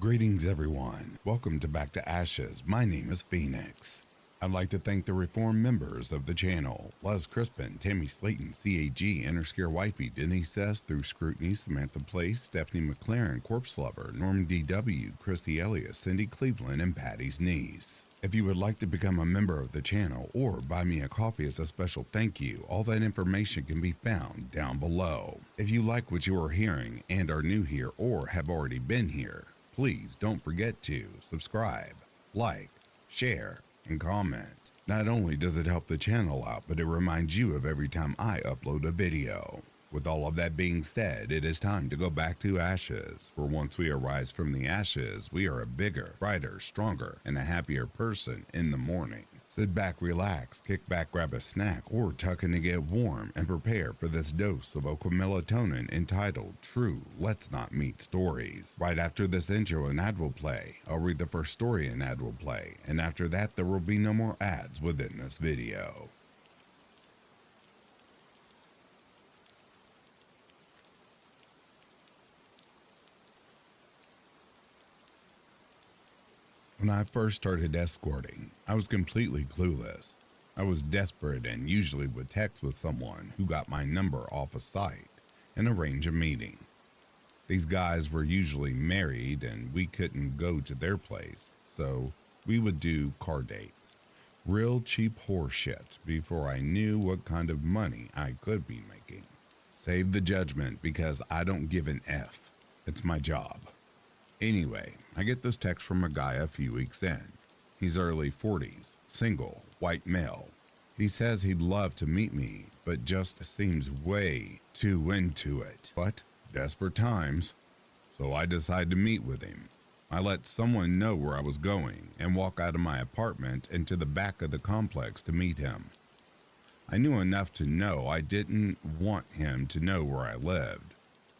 Greetings everyone, welcome to Back to Ashes. My name is Phoenix. I'd like to thank the reformed members of the channel, Les Crispin, Tammy Slayton, CAG, Interscare Wifey, Denise S, Through Scrutiny, Samantha Place, Stephanie McLaren, Corpse Lover, Norman DW, Christy Elliott, Cindy Cleveland, and Patty's niece. If you would like to become a member of the channel or buy me a coffee as a special thank you, all that information can be found down below. If you like what you are hearing and are new here or have already been here, please don't forget to subscribe, like, share, and comment. Not only does it help the channel out, but it reminds you of every time I upload a video. With all of that being said, it is time to go back to ashes, for once we arise from the ashes, we are a bigger, brighter, stronger, and a happier person in the morning. Sit back, relax, kick back, grab a snack, or tuck in to get warm and prepare for this dose of melatonin entitled True Let's Not Meet Stories. Right after this intro, an ad will play. I'll read the first story an ad will play, and after that there will be no more ads within this video. When I first started escorting, I was completely clueless. I was desperate and usually would text with someone who got my number off a site and arrange a meeting. These guys were usually married and we couldn't go to their place, so we would do car dates. Real cheap horse shit before I knew what kind of money I could be making. Save the judgment because I don't give an F. It's my job. Anyway, I get this text from a guy a few weeks in. He's early 40s, single, white male. He says he'd love to meet me, but just seems way too into it. But desperate times, so I decide to meet with him. I let someone know where I was going and walk out of my apartment into the back of the complex to meet him. I knew enough to know I didn't want him to know where I lived.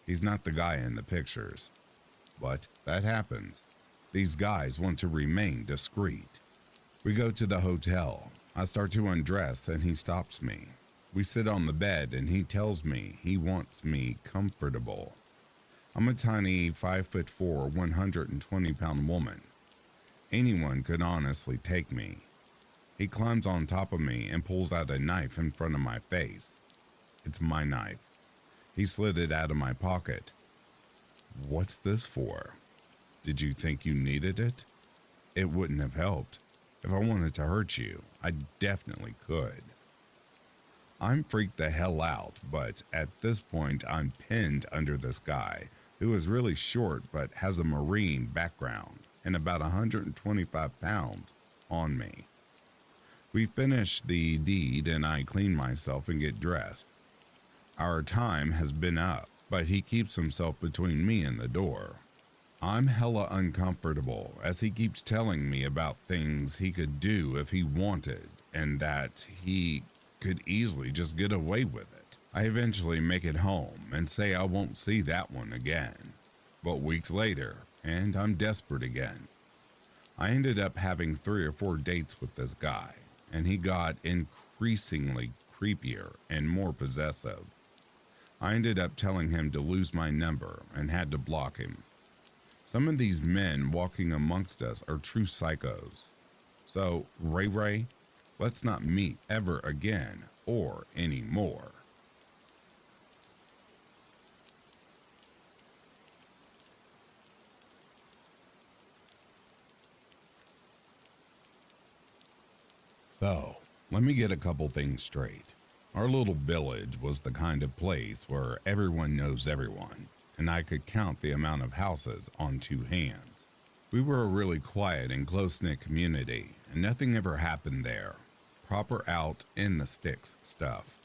He's not the guy in the pictures. But that happens. These guys want to remain discreet. We go to the hotel. I start to undress and he stops me. We sit on the bed and he tells me he wants me comfortable. I'm a tiny 5'4", 120-pound woman. Anyone could honestly take me. He climbs on top of me and pulls out a knife in front of my face. It's my knife. He slid it out of my pocket. What's this for? Did you think you needed it? It wouldn't have helped. If I wanted to hurt you, I definitely could. I'm freaked the hell out, but at this point I'm pinned under this guy who is really short but has a Marine background and about 125 pounds on me. We finish the deed and I clean myself and get dressed. Our time has been up, but he keeps himself between me and the door. I'm hella uncomfortable as he keeps telling me about things he could do if he wanted and that he could easily just get away with it. I eventually make it home and say I won't see that one again. But weeks later, and I'm desperate again. I ended up having 3 or 4 dates with this guy, and he got increasingly creepier and more possessive. I ended up telling him to lose my number and had to block him. Some of these men walking amongst us are true psychos. So, Ray, let's not meet ever again or anymore. So, let me get a couple things straight. Our little village was the kind of place where everyone knows everyone, and I could count the amount of houses on 2 hands. We were a really quiet and close-knit community, and nothing ever happened there. Proper out in the sticks stuff.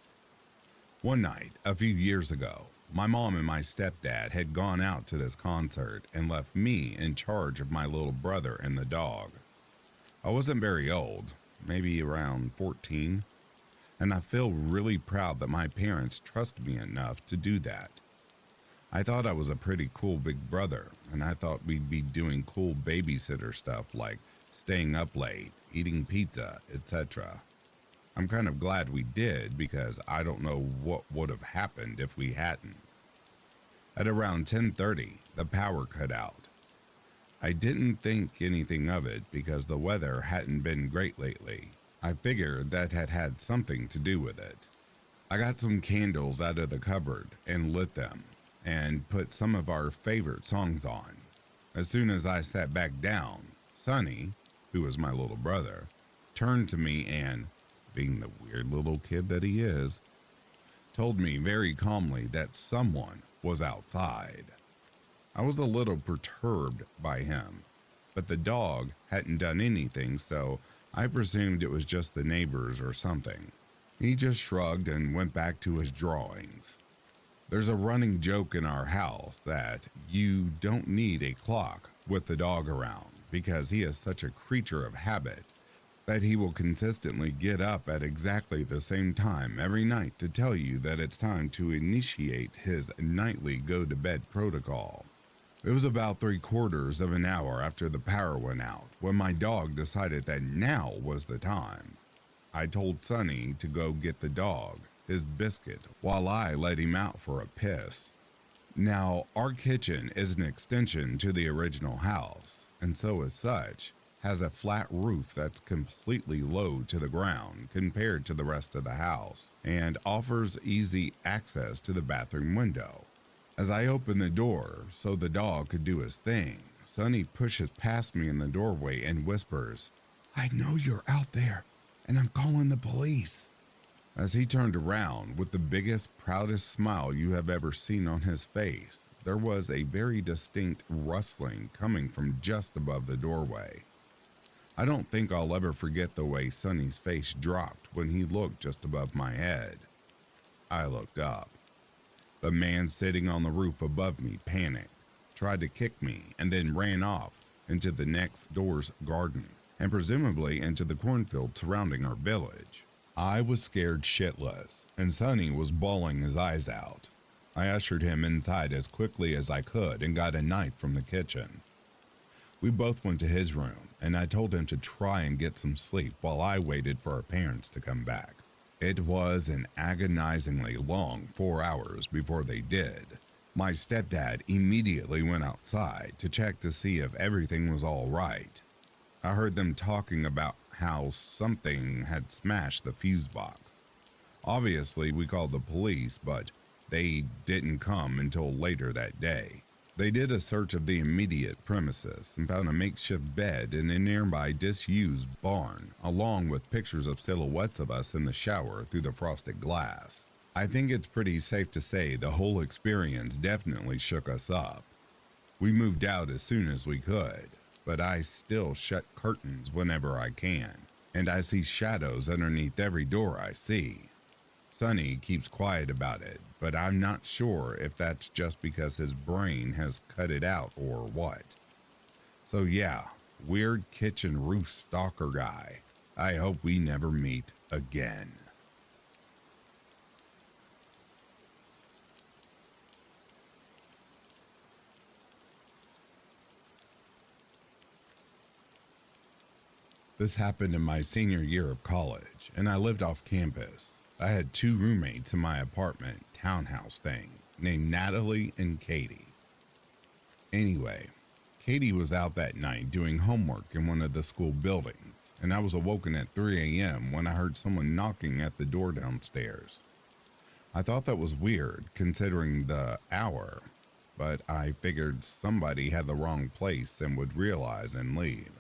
One night, a few years ago, my mom and my stepdad had gone out to this concert and left me in charge of my little brother and the dog. I wasn't very old, maybe around 14. And I feel really proud that my parents trusted me enough to do that. I thought I was a pretty cool big brother, and I thought we'd be doing cool babysitter stuff like staying up late, eating pizza, etc. I'm kind of glad we did because I don't know what would have happened if we hadn't. At around 10:30, the power cut out. I didn't think anything of it because the weather hadn't been great lately. I figured that had something to do with it. I got some candles out of the cupboard and lit them and put some of our favorite songs on. As soon as I sat back down, Sonny, who was my little brother, turned to me and, being the weird little kid that he is, told me very calmly that someone was outside. I was a little perturbed by him, but the dog hadn't done anything, so I presumed it was just the neighbors or something. He just shrugged and went back to his drawings. There's a running joke in our house that you don't need a clock with the dog around because he is such a creature of habit that he will consistently get up at exactly the same time every night to tell you that it's time to initiate his nightly go-to-bed protocol. It was about 3/4 of an hour after the power went out when my dog decided that now was the time. I told Sonny to go get the dog his biscuit while I let him out for a piss. Now, our kitchen is an extension to the original house, and so as such, has a flat roof that's completely low to the ground compared to the rest of the house and offers easy access to the bathroom window. As I opened the door so the dog could do his thing, Sonny pushes past me in the doorway and whispers, "I know you're out there, and I'm calling the police." As he turned around with the biggest, proudest smile you have ever seen on his face, there was a very distinct rustling coming from just above the doorway. I don't think I'll ever forget the way Sonny's face dropped when he looked just above my head. I looked up. The man sitting on the roof above me panicked, tried to kick me, and then ran off into the next door's garden and presumably into the cornfield surrounding our village. I was scared shitless, and Sonny was bawling his eyes out. I ushered him inside as quickly as I could and got a knife from the kitchen. We both went to his room, and I told him to try and get some sleep while I waited for our parents to come back. It was an agonizingly long 4 hours before they did. My stepdad immediately went outside to check to see if everything was all right. I heard them talking about how something had smashed the fuse box. Obviously, we called the police, but they didn't come until later that day. They did a search of the immediate premises and found a makeshift bed in a nearby disused barn, along with pictures of silhouettes of us in the shower through the frosted glass. I think it's pretty safe to say the whole experience definitely shook us up. We moved out as soon as we could, but I still shut curtains whenever I can, and I see shadows underneath every door I see. Sonny keeps quiet about it, but I'm not sure if that's just because his brain has cut it out or what. So yeah, weird kitchen roof stalker guy. I hope we never meet again. This happened in my senior year of college, and I lived off campus. I had 2 roommates in my apartment townhouse thing named Natalie and Katie. Anyway, Katie was out that night doing homework in one of the school buildings, and I was awoken at 3 a.m. when I heard someone knocking at the door downstairs. I thought that was weird considering the hour, but I figured somebody had the wrong place and would realize and leave.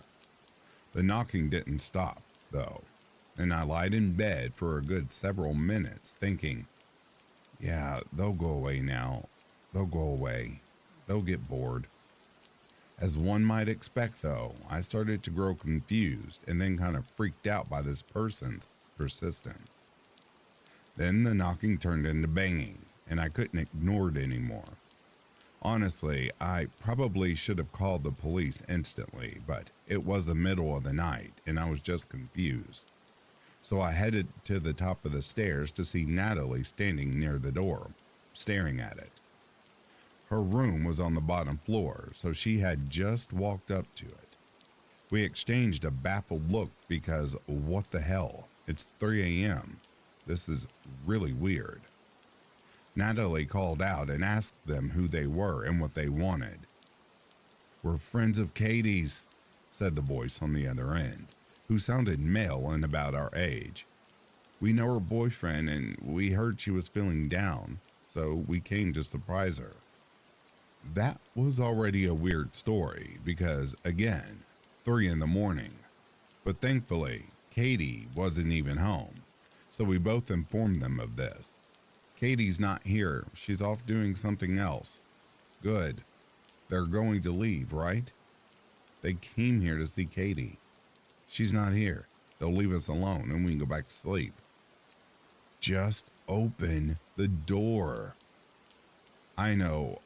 The knocking didn't stop, though, and I lied in bed for a good several minutes thinking, yeah, they'll go away now. They'll go away. They'll get bored. As one might expect, though, I started to grow confused and then kind of freaked out by this person's persistence. Then the knocking turned into banging, and I couldn't ignore it anymore. Honestly, I probably should have called the police instantly, but it was the middle of the night and I was just confused. So I headed to the top of the stairs to see Natalie standing near the door, staring at it. Her room was on the bottom floor, so she had just walked up to it. We exchanged a baffled look because what the hell? It's 3 a.m. This is really weird. Natalie called out and asked them who they were and what they wanted. "We're friends of Katie's," said the voice on the other end, who sounded male and about our age. "We know her boyfriend and we heard she was feeling down, so we came to surprise her." That was already a weird story because, again, 3 in the morning. But thankfully, Katie wasn't even home, so we both informed them of this. "Katie's not here. She's off doing something else." "Good. They're going to leave, right?" "They came here to see Katie. She's not here. They'll leave us alone and we can go back to sleep." "Just open the door." I know.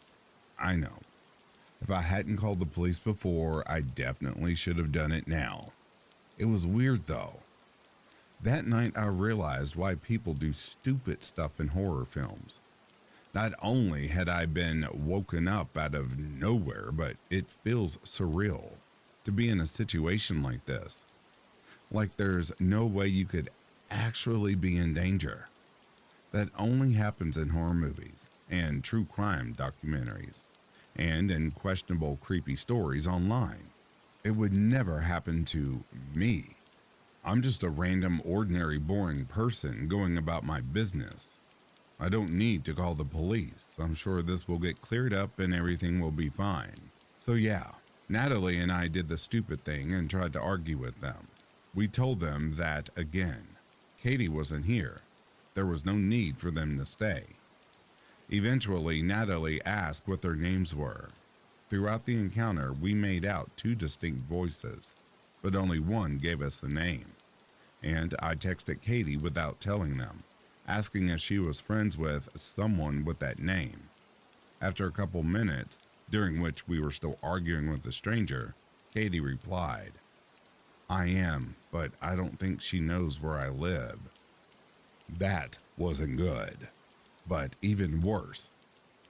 If I hadn't called the police before, I definitely should have done it now. It was weird though. That night I realized why people do stupid stuff in horror films. Not only had I been woken up out of nowhere, but it feels surreal to be in a situation like this. Like there's no way you could actually be in danger. That only happens in horror movies and true crime documentaries, and in questionable creepy stories online. It would never happen to me. I'm just a random, ordinary, boring person going about my business. I don't need to call the police. I'm sure this will get cleared up and everything will be fine. So yeah, Natalie and I did the stupid thing and tried to argue with them. We told them that, again, Katie wasn't here. There was no need for them to stay. Eventually, Natalie asked what their names were. Throughout the encounter, we made out 2 distinct voices, but only one gave us the name. And I texted Katie without telling them, asking if she was friends with someone with that name. After a couple minutes, during which we were still arguing with the stranger, Katie replied, "I am, but I don't think she knows where I live." That wasn't good. But even worse,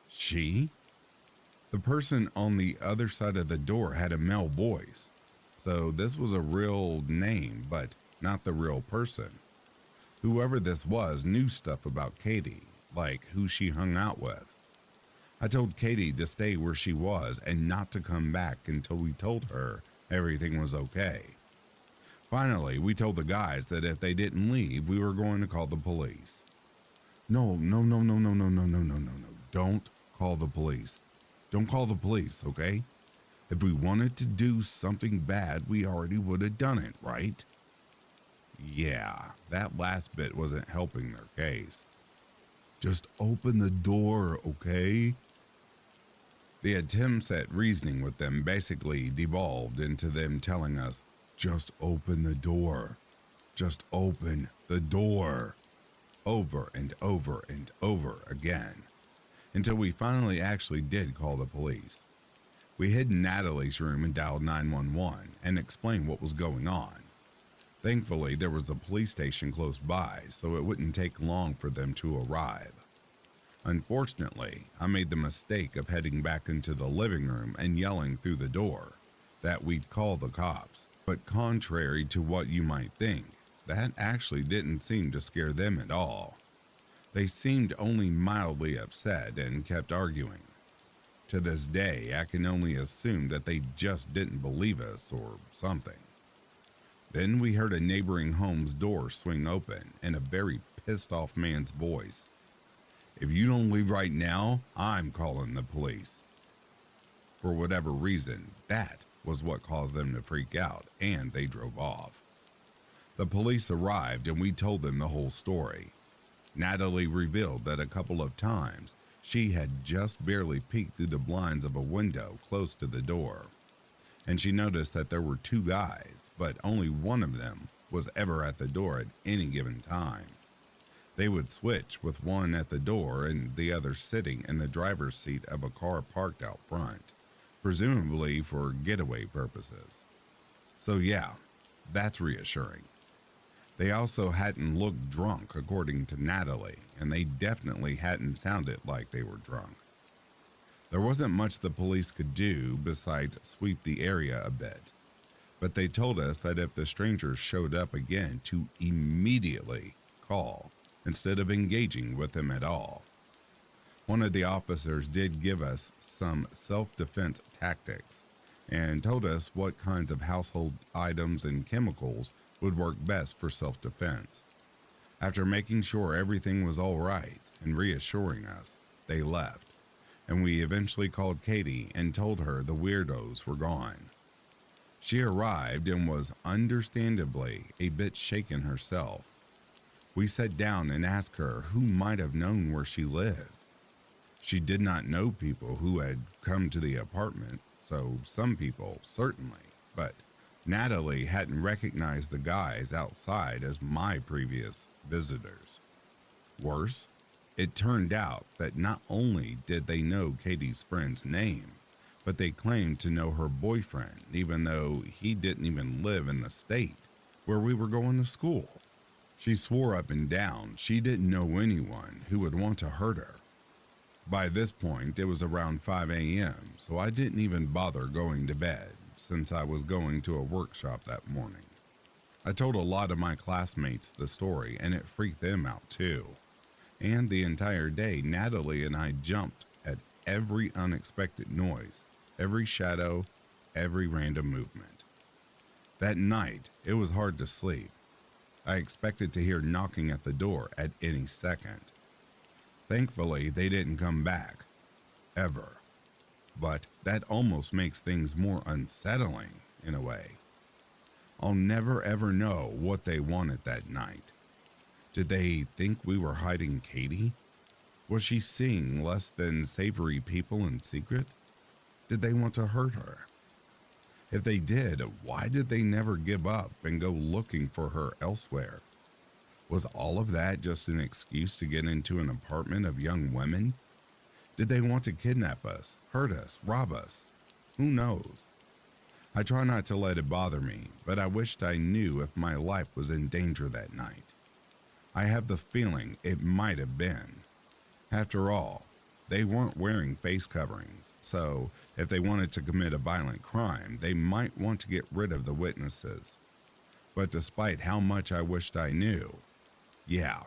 the person on the other side of the door had a male voice. So this was a real name, but not the real person. Whoever this was knew stuff about Katie, like who she hung out with. I told Katie to stay where she was and not to come back until we told her everything was okay. Finally, we told the guys that if they didn't leave, we were going to call the police. No. Don't call the police. Don't call the police, okay? If we wanted to do something bad, we already would have done it, right? Yeah, that last bit wasn't helping their case. "Just open the door, okay?" The attempts at reasoning with them basically devolved into them telling us, "Just open the door. Just open the door." Over and over and over again, until we finally actually did call the police. We hid in Natalie's room and dialed 911 and explained what was going on. Thankfully, there was a police station close by, so it wouldn't take long for them to arrive. Unfortunately, I made the mistake of heading back into the living room and yelling through the door that we'd call the cops. But contrary to what you might think, that actually didn't seem to scare them at all. They seemed only mildly upset and kept arguing. To this day, I can only assume that they just didn't believe us or something. Then we heard a neighboring home's door swing open and a very pissed off man's voice. "If you don't leave right now, I'm calling the police." For whatever reason, that was what caused them to freak out, and they drove off. The police arrived and we told them the whole story. Natalie revealed that a couple of times she had just barely peeked through the blinds of a window close to the door, and she noticed that there were 2 guys, but only one of them was ever at the door at any given time. They would switch, with one at the door and the other sitting in the driver's seat of a car parked out front, presumably for getaway purposes. So yeah, that's reassuring. They also hadn't looked drunk, according to Natalie, and they definitely hadn't sounded like they were drunk. There wasn't much the police could do besides sweep the area a bit, but they told us that if the strangers showed up again to immediately call instead of engaging with them at all. One of the officers did give us some self-defense tactics, and told us what kinds of household items and chemicals would work best for self-defense. After making sure everything was all right and reassuring us, they left, and we eventually called Katie and told her the weirdos were gone. She arrived and was understandably a bit shaken herself. We sat down and asked her who might have known where she lived. She did not know people who had come to the apartment, so some people certainly, but Natalie hadn't recognized the guys outside as my previous visitors. Worse, it turned out that not only did they know Katie's friend's name, but they claimed to know her boyfriend, even though he didn't even live in the state where we were going to school. She swore up and down she didn't know anyone who would want to hurt her. By this point, it was around 5 a.m., so I didn't even bother going to bed since I was going to a workshop that morning. I told a lot of my classmates the story, and it freaked them out too. And the entire day, Natalie and I jumped at every unexpected noise, every shadow, every random movement. That night, it was hard to sleep. I expected to hear knocking at the door at any second. Thankfully, they didn't come back, ever. But that almost makes things more unsettling in a way. I'll never ever know what they wanted that night. Did they think we were hiding Katie? Was she seeing less than savory people in secret? Did they want to hurt her? If they did, why did they never give up and go looking for her elsewhere? Was all of that just an excuse to get into an apartment of young women? Did they want to kidnap us, hurt us, rob us? Who knows? I try not to let it bother me, but I wished I knew if my life was in danger that night. I have the feeling it might have been. After all, they weren't wearing face coverings, so if they wanted to commit a violent crime, they might want to get rid of the witnesses. But despite how much I wished I knew, yeah,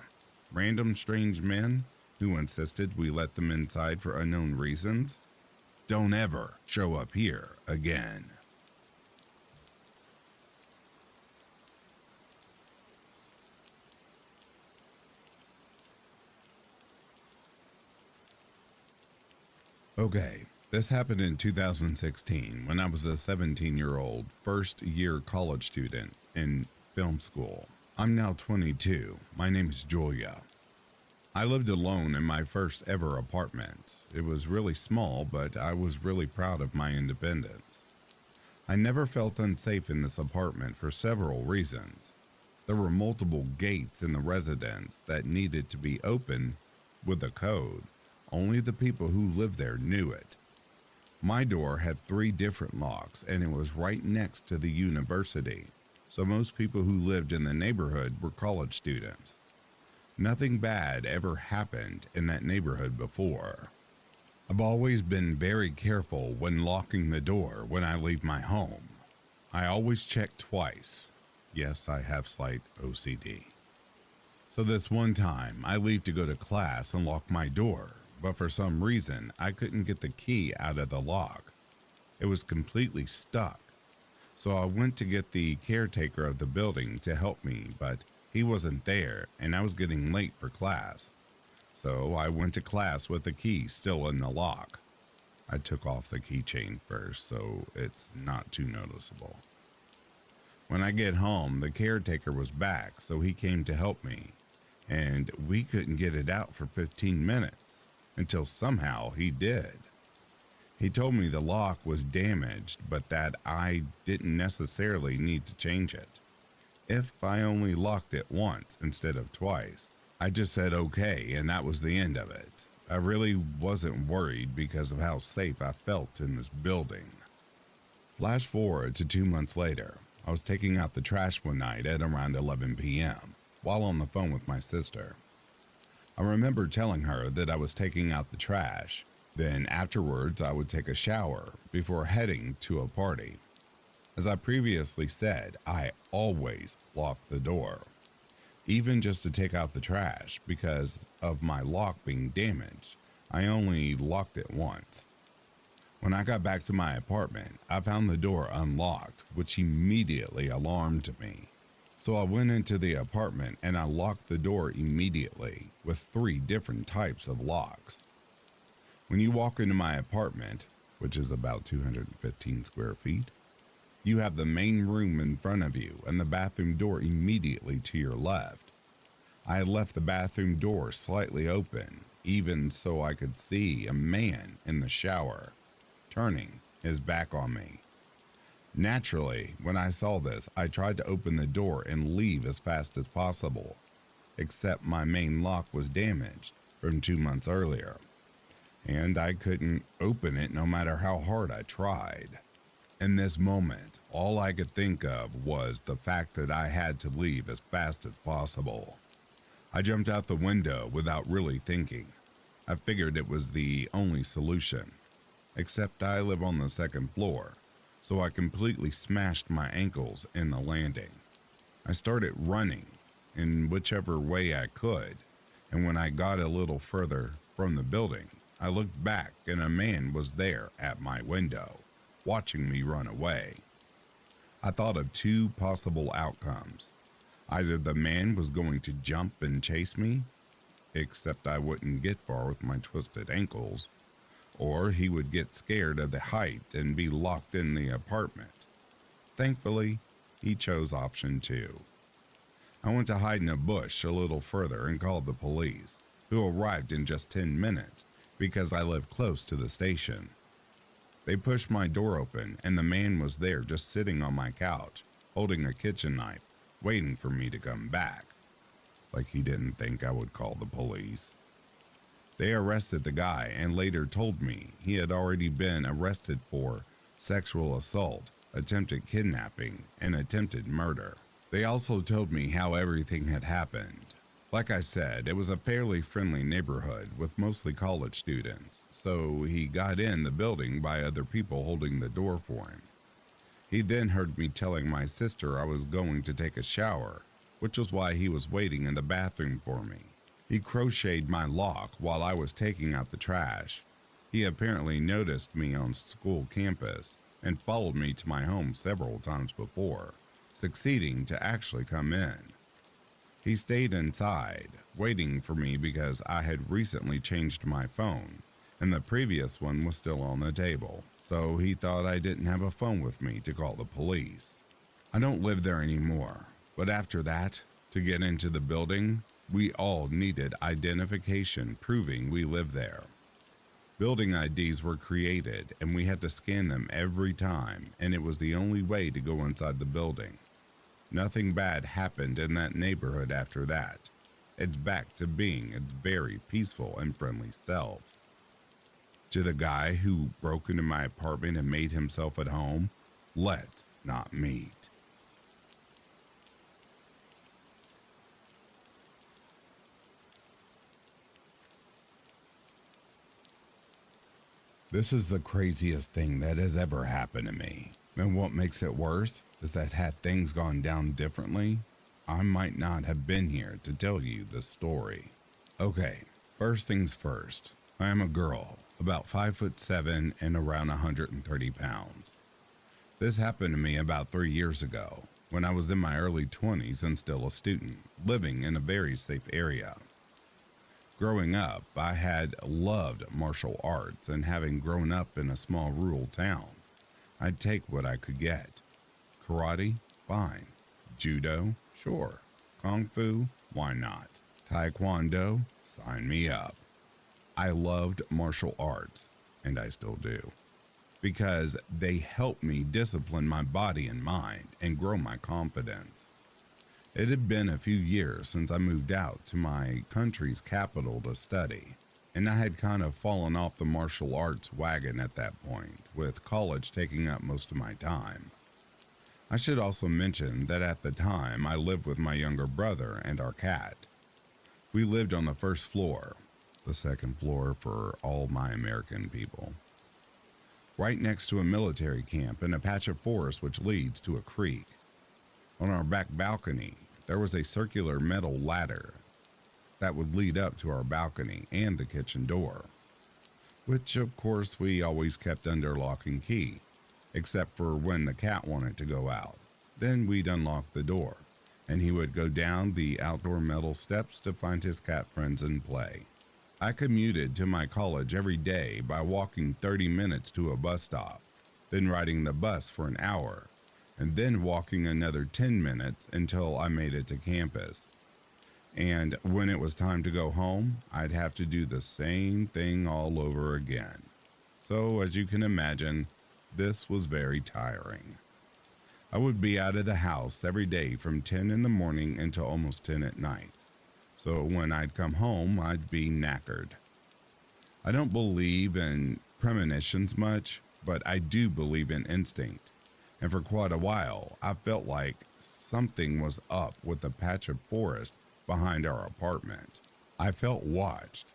random strange men who insisted we let them inside for unknown reasons don't ever show up here again. Okay, this happened in 2016 when I was a 17-year-old first-year college student in film school. I'm now 22. My name is Julia. I lived alone in my first ever apartment. It was really small, but I was really proud of my independence. I never felt unsafe in this apartment for several reasons. There were multiple gates in the residence that needed to be opened with a code. Only the people who lived there knew it. My door had 3 different locks, and it was right next to the university, so most people who lived in the neighborhood were college students. Nothing bad ever happened in that neighborhood before. I've always been very careful when locking the door when I leave my home. I always check twice. Yes, I have slight OCD. So this one time, I leave to go to class and lock my door, but for some reason, I couldn't get the key out of the lock. It was completely stuck. So I went to get the caretaker of the building to help me, but he wasn't there and I was getting late for class. So I went to class with the key still in the lock. I took off the keychain first so it's not too noticeable. When I get home, the caretaker was back, so he came to help me, and we couldn't get it out for 15 minutes until somehow he did. He told me the lock was damaged, but that I didn't necessarily need to change it. If I only locked it once instead of twice. I just said okay, and that was the end of it. I really wasn't worried because of how safe I felt in this building. Flash forward to 2 months later. I was taking out the trash one night at around 11 p.m. while on the phone with my sister. I remember telling her that I was taking out the trash. Then afterwards I would take a shower before heading to a party. As I previously said, I always lock the door, even just to take out the trash. Because of my lock being damaged, I only locked it once. When I got back to my apartment, I found the door unlocked, which immediately alarmed me. So I went into the apartment and I locked the door immediately with 3 different types of locks. When you walk into my apartment, which is about 215 square feet, you have the main room in front of you and the bathroom door immediately to your left. I had left the bathroom door slightly open, even so I could see a man in the shower, turning his back on me. Naturally, when I saw this, I tried to open the door and leave as fast as possible, except my main lock was damaged from 2 months earlier, and I couldn't open it no matter how hard I tried. In this moment, all I could think of was the fact that I had to leave as fast as possible. I jumped out the window without really thinking. I figured it was the only solution, except I live on the 2nd floor, so I completely smashed my ankles in the landing. I started running in whichever way I could, and when I got a little further from the building, I looked back and a man was there at my window, watching me run away. I thought of 2 possible outcomes. Either the man was going to jump and chase me, except I wouldn't get far with my twisted ankles, or he would get scared of the height and be locked in the apartment. Thankfully, he chose option 2. I went to hide in a bush a little further and called the police, who arrived in just 10 minutes because I live close to the station. They pushed my door open and the man was there just sitting on my couch, holding a kitchen knife, waiting for me to come back. Like he didn't think I would call the police. They arrested the guy and later told me he had already been arrested for sexual assault, attempted kidnapping, and attempted murder. They also told me how everything had happened. Like I said, it was a fairly friendly neighborhood with mostly college students, so he got in the building by other people holding the door for him. He then heard me telling my sister I was going to take a shower, which was why he was waiting in the bathroom for me. He crocheted my lock while I was taking out the trash. He apparently noticed me on school campus and followed me to my home several times before, succeeding to actually come in. He stayed inside, waiting for me because I had recently changed my phone, and the previous one was still on the table, so he thought I didn't have a phone with me to call the police. I don't live there anymore, but after that, to get into the building, we all needed identification proving we lived there. Building IDs were created and we had to scan them every time, and it was the only way to go inside the building. Nothing bad happened in that neighborhood after that. It's back to being its very peaceful and friendly self. To the guy who broke into my apartment and made himself at home, let's not meet. This is the craziest thing that has ever happened to me. And what makes it worse is that had things gone down differently, I might not have been here to tell you this story. Okay, first things first. I am a girl, about 5'7" and around 130 pounds. This happened to me about 3 years ago, when I was in my early 20s and still a student, living in a very safe area. Growing up, I had loved martial arts, and having grown up in a small rural town, I'd take what I could get. Karate? Fine. Judo? Sure. Kung Fu? Why not? Taekwondo? Sign me up. I loved martial arts, and I still do, because they help me discipline my body and mind and grow my confidence. It had been a few years since I moved out to my country's capital to study, and I had kind of fallen off the martial arts wagon at that point, with college taking up most of my time. I should also mention that at the time I lived with my younger brother and our cat. We lived on the 1st floor, the 2nd floor for all my American people, right next to a military camp and a patch of forest which leads to a creek. On our back balcony, there was a circular metal ladder that would lead up to our balcony and the kitchen door. which of course we always kept under lock and key, except for when the cat wanted to go out. Then we'd unlock the door, and he would go down the outdoor metal steps to find his cat friends and play. I commuted to my college every day by walking 30 minutes to a bus stop, then riding the bus for an hour, and then walking another 10 minutes until I made it to campus. And when it was time to go home, I'd have to do the same thing all over again. So, as you can imagine, this was very tiring. I would be out of the house every day from 10 in the morning until almost 10 at night. So when I'd come home, I'd be knackered. I don't believe in premonitions much, but I do believe in instinct. And for quite a while, I felt like something was up with the patch of forest behind our apartment. I felt watched.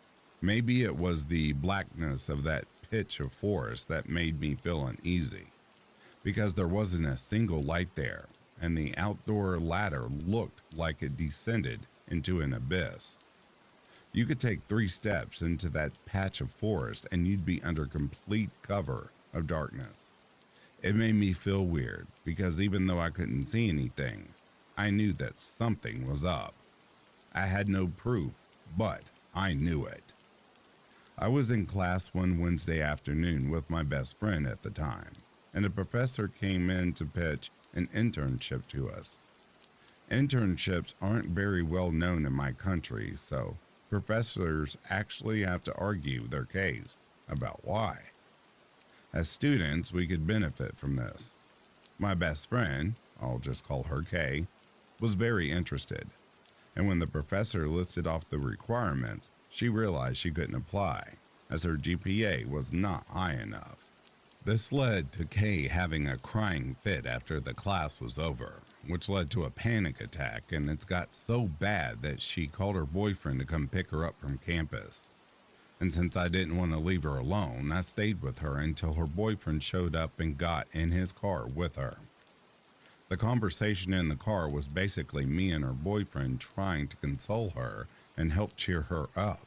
Maybe it was the blackness of that pitch of forest that made me feel uneasy, because there wasn't a single light there, and the outdoor ladder looked like it descended into an abyss. You could take 3 steps into that patch of forest and you'd be under complete cover of darkness. It made me feel weird because even though I couldn't see anything, I knew that something was up. I had no proof, but I knew it. I was in class one Wednesday afternoon with my best friend at the time, and a professor came in to pitch an internship to us. Internships aren't very well known in my country, so professors actually have to argue their case about why. As students, we could benefit from this. My best friend, I'll just call her Kay, was very interested, and when the professor listed off the requirements, she realized she couldn't apply, as her GPA was not high enough. This led to Kay having a crying fit after the class was over, which led to a panic attack, and it's got so bad that she called her boyfriend to come pick her up from campus. And since I didn't want to leave her alone, I stayed with her until her boyfriend showed up and got in his car with her. The conversation in the car was basically me and her boyfriend trying to console her and help cheer her up.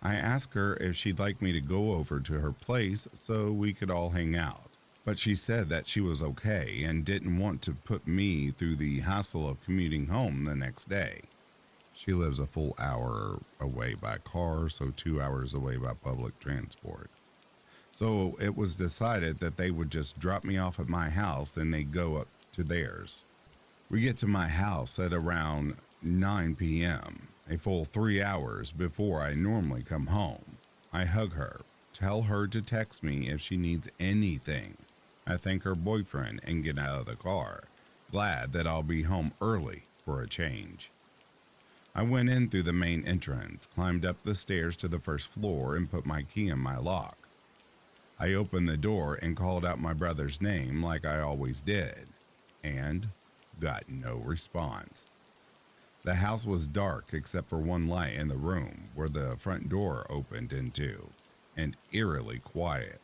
I asked her if she'd like me to go over to her place so we could all hang out, but she said that she was okay and didn't want to put me through the hassle of commuting home the next day. She lives a full hour away by car, so 2 hours away by public transport. So it was decided that they would just drop me off at my house and they'd go up to theirs. We get to my house at around 9 p.m., a full 3 hours before I normally come home. I hug her, tell her to text me if she needs anything. I thank her boyfriend and get out of the car, glad that I'll be home early for a change. I went in through the main entrance, climbed up the stairs to the first floor, and put my key in my lock. I opened the door and called out my brother's name like I always did, and got no response. The house was dark except for one light in the room where the front door opened into, and eerily quiet.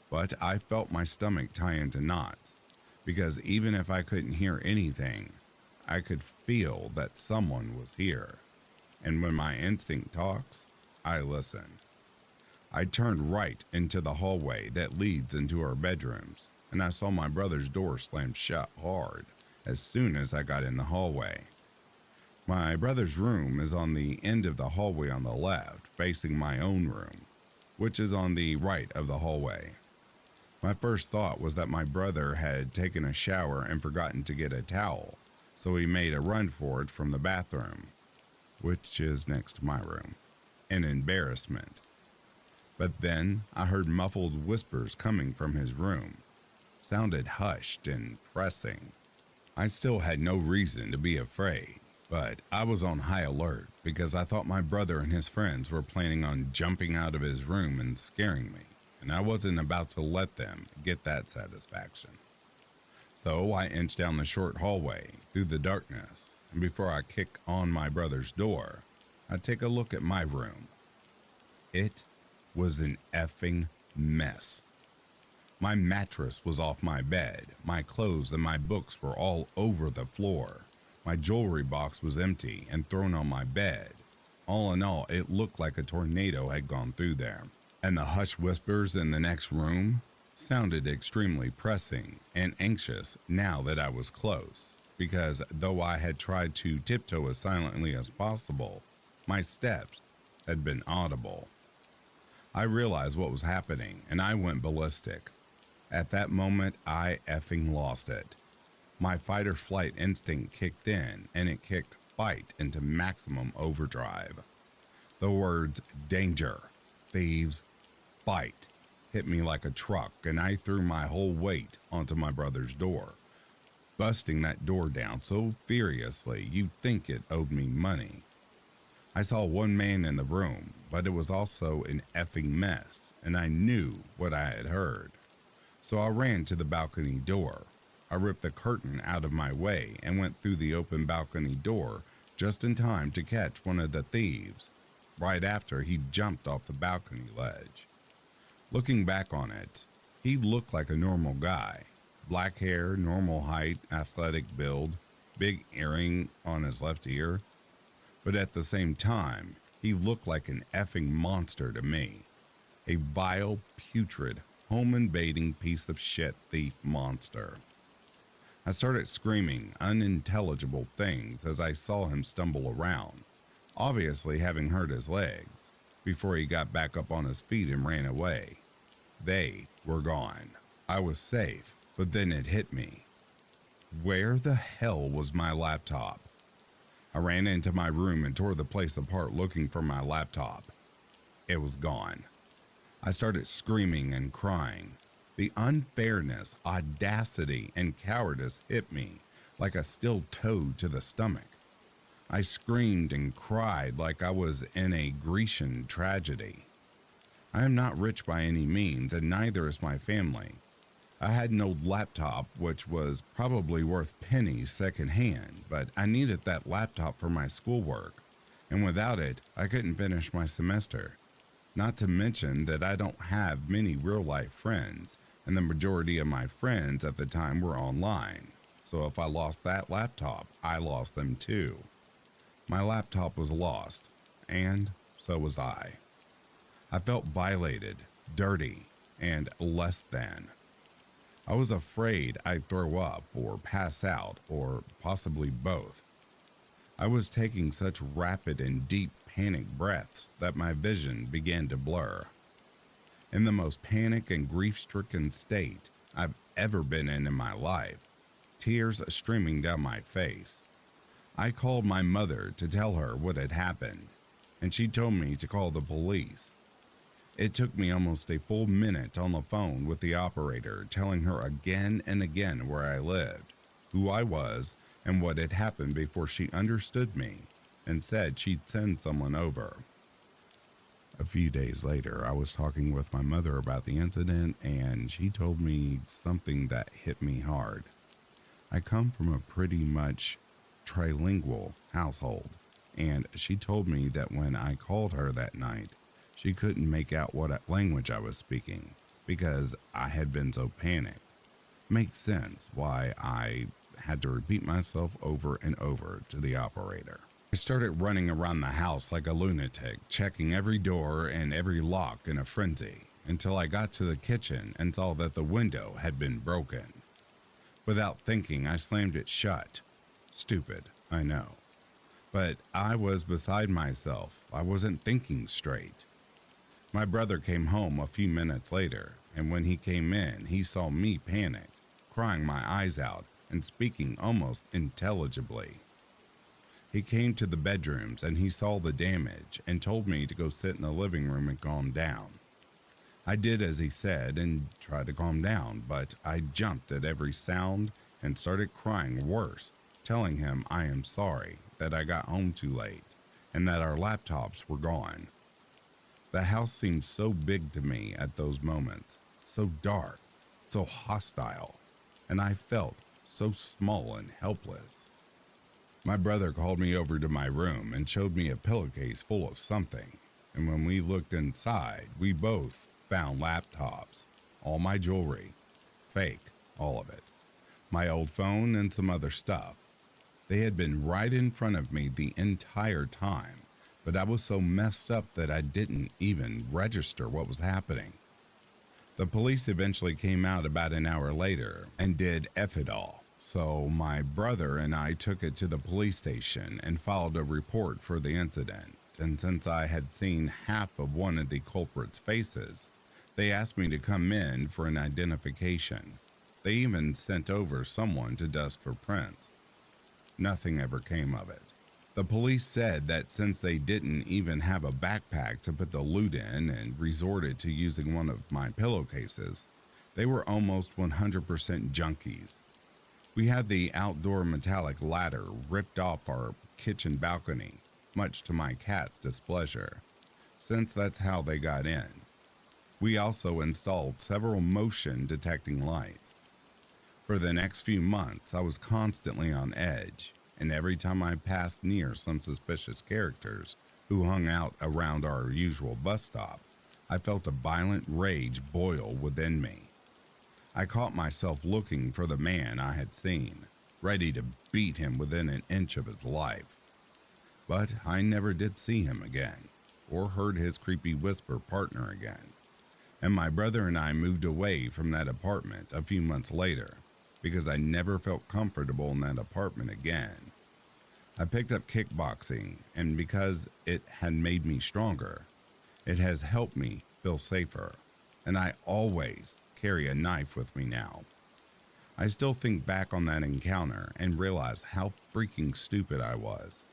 But I felt my stomach tie into knots, because even if I couldn't hear anything, I could feel that someone was here. And when my instinct talks, I listen. I turned right into the hallway that leads into our bedrooms, and I saw my brother's door slam shut hard as soon as I got in the hallway. My brother's room is on the end of the hallway on the left, facing my own room, which is on the right of the hallway. My first thought was that my brother had taken a shower and forgotten to get a towel, so he made a run for it from the bathroom, which is next to my room, in embarrassment. But then I heard muffled whispers coming from his room, sounded hushed and pressing. I still had no reason to be afraid, but I was on high alert because I thought my brother and his friends were planning on jumping out of his room and scaring me, and I wasn't about to let them get that satisfaction. So I inched down the short hallway through the darkness, and before I kick on my brother's door, I take a look at my room. It was an effing mess. My mattress was off my bed, my clothes and my books were all over the floor. My jewelry box was empty and thrown on my bed. All in all, it looked like a tornado had gone through there. and the hushed whispers in the next room sounded extremely pressing and anxious now that I was close, because though I had tried to tiptoe as silently as possible, my steps had been audible. I realized what was happening and I went ballistic. At that moment, I effing lost it. My fight or flight instinct kicked in and it kicked fight into maximum overdrive. The words danger, thieves, fight hit me like a truck and I threw my whole weight onto my brother's door, busting that door down so furiously you'd think it owed me money. I saw one man in the room, but it was also an effing mess, and I knew what I had heard. So I ran to the balcony door. I ripped the curtain out of my way and went through the open balcony door just in time to catch one of the thieves, right after he jumped off the balcony ledge. Looking back on it, he looked like a normal guy. Black hair, normal height, athletic build, big earring on his left ear. But at the same time, he looked like an effing monster to me. A vile, putrid, home-invading piece of shit thief monster. I started screaming unintelligible things as I saw him stumble around, obviously having hurt his legs, before he got back up on his feet and ran away. They were gone. I was safe, but then it hit me. Where the hell was my laptop? I ran into my room and tore the place apart looking for my laptop. It was gone. I started screaming and crying. The unfairness, audacity, and cowardice hit me like a steel toe to the stomach. I screamed and cried like I was in a Grecian tragedy. I am not rich by any means, and neither is my family. I had an old laptop which was probably worth pennies secondhand, but I needed that laptop for my schoolwork, and without it, I couldn't finish my semester. Not to mention that I don't have many real-life friends, and the majority of my friends at the time were online, so if I lost that laptop, I lost them too. My laptop was lost, and so was I. I felt violated, dirty, and less than. I was afraid I'd throw up or pass out or possibly both. I was taking such rapid and deep panic breaths that my vision began to blur. In the most panic and grief-stricken state I've ever been in my life, tears streaming down my face. I called my mother to tell her what had happened, and she told me to call the police. It took me almost a full minute on the phone with the operator, telling her again and again where I lived, who I was, and what had happened before she understood me and said she'd send someone over. A few days later, I was talking with my mother about the incident, and she told me something that hit me hard. I come from a pretty much trilingual household, and she told me that when I called her that night, she couldn't make out what language I was speaking because I had been so panicked. Makes sense why I had to repeat myself over and over to the operator. I started running around the house like a lunatic, checking every door and every lock in a frenzy until I got to the kitchen and saw that the window had been broken. Without thinking, I slammed it shut. Stupid, I know. But I was beside myself. I wasn't thinking straight. My brother came home a few minutes later, and when he came in, he saw me panicked, crying my eyes out and speaking almost intelligibly. He came to the bedrooms and he saw the damage and told me to go sit in the living room and calm down. I did as he said and tried to calm down, but I jumped at every sound and started crying worse, telling him I am sorry that I got home too late and that our laptops were gone. The house seemed so big to me at those moments, so dark, so hostile, and I felt so small and helpless. My brother called me over to my room and showed me a pillowcase full of something, and when we looked inside, we both found laptops, all my jewelry, fake, all of it, my old phone and some other stuff. They had been right in front of me the entire time, but I was so messed up that I didn't even register what was happening. The police eventually came out about an hour later and did F it all. So my brother and I took it to the police station and filed a report for the incident. And since I had seen half of one of the culprit's faces, they asked me to come in for an identification. They even sent over someone to dust for prints. Nothing ever came of it. The police said that since they didn't even have a backpack to put the loot in and resorted to using one of my pillowcases, they were almost 100% junkies. We had the outdoor metallic ladder ripped off our kitchen balcony, much to my cat's displeasure, since that's how they got in. We also installed several motion detecting lights. For the next few months, I was constantly on edge, and every time I passed near some suspicious characters who hung out around our usual bus stop, I felt a violent rage boil within me. I caught myself looking for the man I had seen, ready to beat him within an inch of his life. But I never did see him again, or heard his creepy whisper partner again. And my brother and I moved away from that apartment a few months later, because I never felt comfortable in that apartment again. I picked up kickboxing, and because it had made me stronger, it has helped me feel safer, and I always carry a knife with me now. I still think back on that encounter and realize how freaking stupid I was.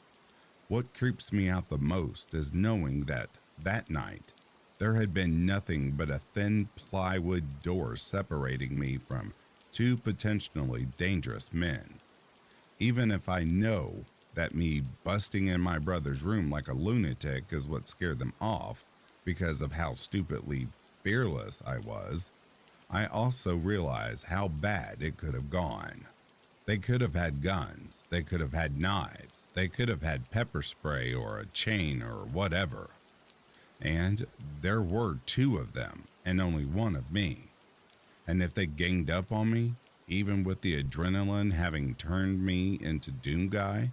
What creeps me out the most is knowing that night, there had been nothing but a thin plywood door separating me from two potentially dangerous men. Even if I know that me busting in my brother's room like a lunatic is what scared them off because of how stupidly fearless I was, I also realize how bad it could have gone. They could have had guns, they could have had knives, they could have had pepper spray or a chain or whatever. And there were two of them and only one of me. And if they ganged up on me, even with the adrenaline having turned me into Doom Guy,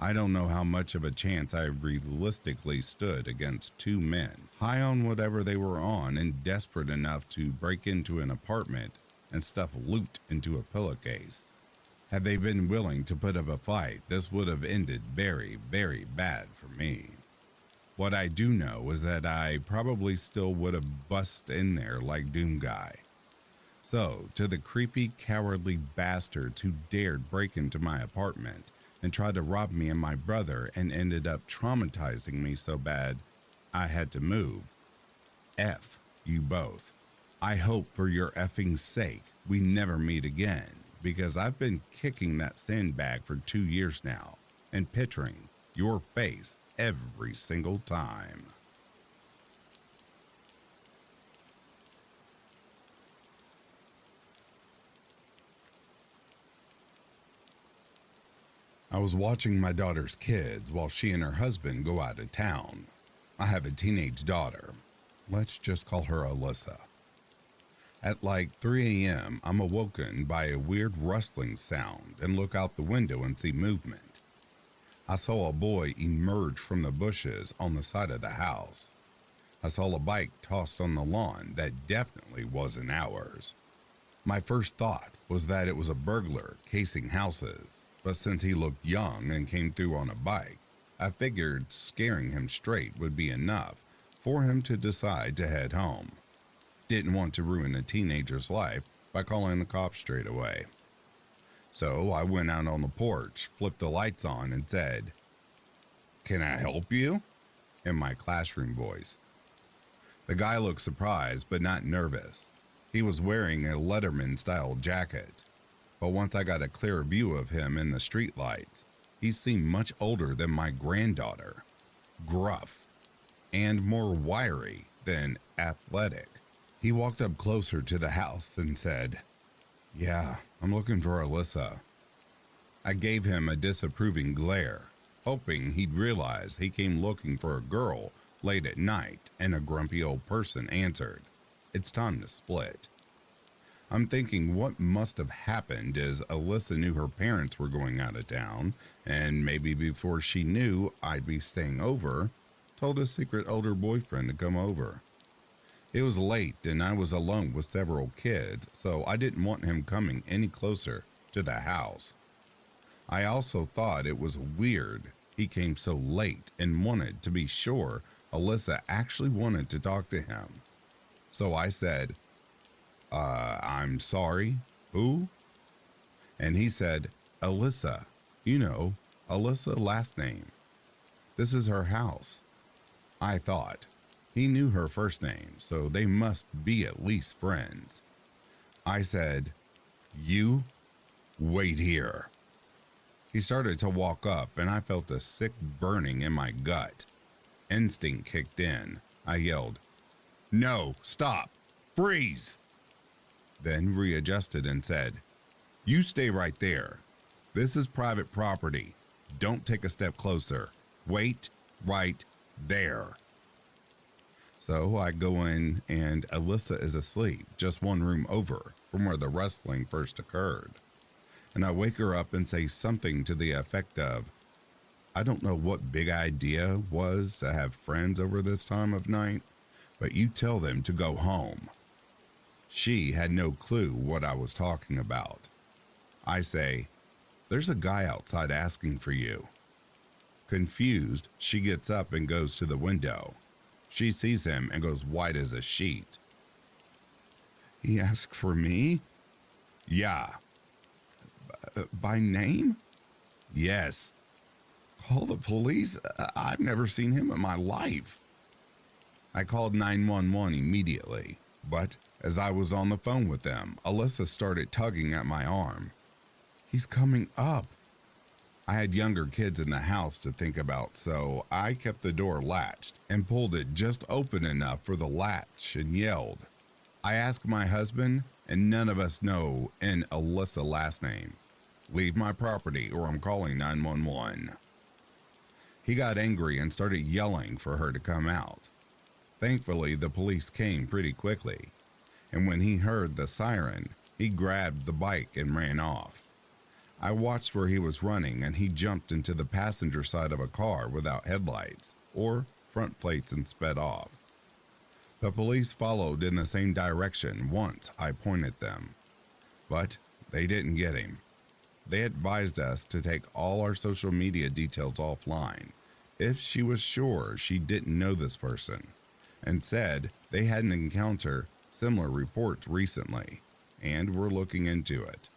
I don't know how much of a chance I realistically stood against two men, high on whatever they were on and desperate enough to break into an apartment and stuff loot into a pillowcase. Had they been willing to put up a fight, this would have ended very, very bad for me. What I do know is that I probably still would have bust in there like Doom Guy. So, to the creepy, cowardly bastards who dared break into my apartment and tried to rob me and my brother and ended up traumatizing me so bad I had to move. F you both. I hope for your effing sake we never meet again, because I've been kicking that sandbag for 2 years now and picturing your face every single time. I was watching my daughter's kids while she and her husband go out of town. I have a teenage daughter. Let's just call her Alyssa. At like 3 a.m., I'm awoken by a weird rustling sound and look out the window and see movement. I saw a boy emerge from the bushes on the side of the house. I saw a bike tossed on the lawn that definitely wasn't ours. My first thought was that it was a burglar casing houses, but since he looked young and came through on a bike, I figured scaring him straight would be enough for him to decide to head home. Didn't want to ruin a teenager's life by calling the cops straight away. So I went out on the porch, flipped the lights on, and said, "Can I help you?" in my classroom voice. The guy looked surprised but not nervous. He was wearing a Letterman-style jacket, but once I got a clear view of him in the streetlights, he seemed much older than my granddaughter, gruff, and more wiry than athletic. He walked up closer to the house and said, "Yeah, I'm looking for Alyssa." I gave him a disapproving glare, hoping he'd realize he came looking for a girl late at night, and a grumpy old person answered, "It's time to split." I'm thinking what must have happened is Alyssa knew her parents were going out of town, and maybe before she knew I'd be staying over, told a secret older boyfriend to come over. It was late and I was alone with several kids, so I didn't want him coming any closer to the house. I also thought it was weird he came so late and wanted to be sure Alyssa actually wanted to talk to him. So I said, I'm sorry, who? And he said, Alyssa, Alyssa last name. This is her house. I thought. He knew her first name, so they must be at least friends. I said, you wait here. He started to walk up and I felt a sick burning in my gut. Instinct kicked in. I yelled, no, stop, freeze. Then readjusted and said, you stay right there. This is private property. Don't take a step closer. Wait right there. So I go in and Alyssa is asleep, just one room over from where the wrestling first occurred. And I wake her up and say something to the effect of, I don't know what big idea was to have friends over this time of night, but you tell them to go home. She had no clue what I was talking about. I say, there's a guy outside asking for you. Confused, she gets up and goes to the window. She sees him and goes white as a sheet. He asked for me? Yeah. By name? Yes. Call the police? I've never seen him in my life. I called 911 immediately, but as I was on the phone with them, Alyssa started tugging at my arm. He's coming up. I had younger kids in the house to think about, so I kept the door latched and pulled it just open enough for the latch and yelled. I asked my husband, and none of us know an Alyssa last name. Leave my property or I'm calling 911. He got angry and started yelling for her to come out. Thankfully, the police came pretty quickly, and when he heard the siren, he grabbed the bike and ran off. I watched where he was running and he jumped into the passenger side of a car without headlights or front plates and sped off. The police followed in the same direction once I pointed them, but they didn't get him. They advised us to take all our social media details offline if she was sure she didn't know this person, and said they had an encounter similar reports recently and were looking into it.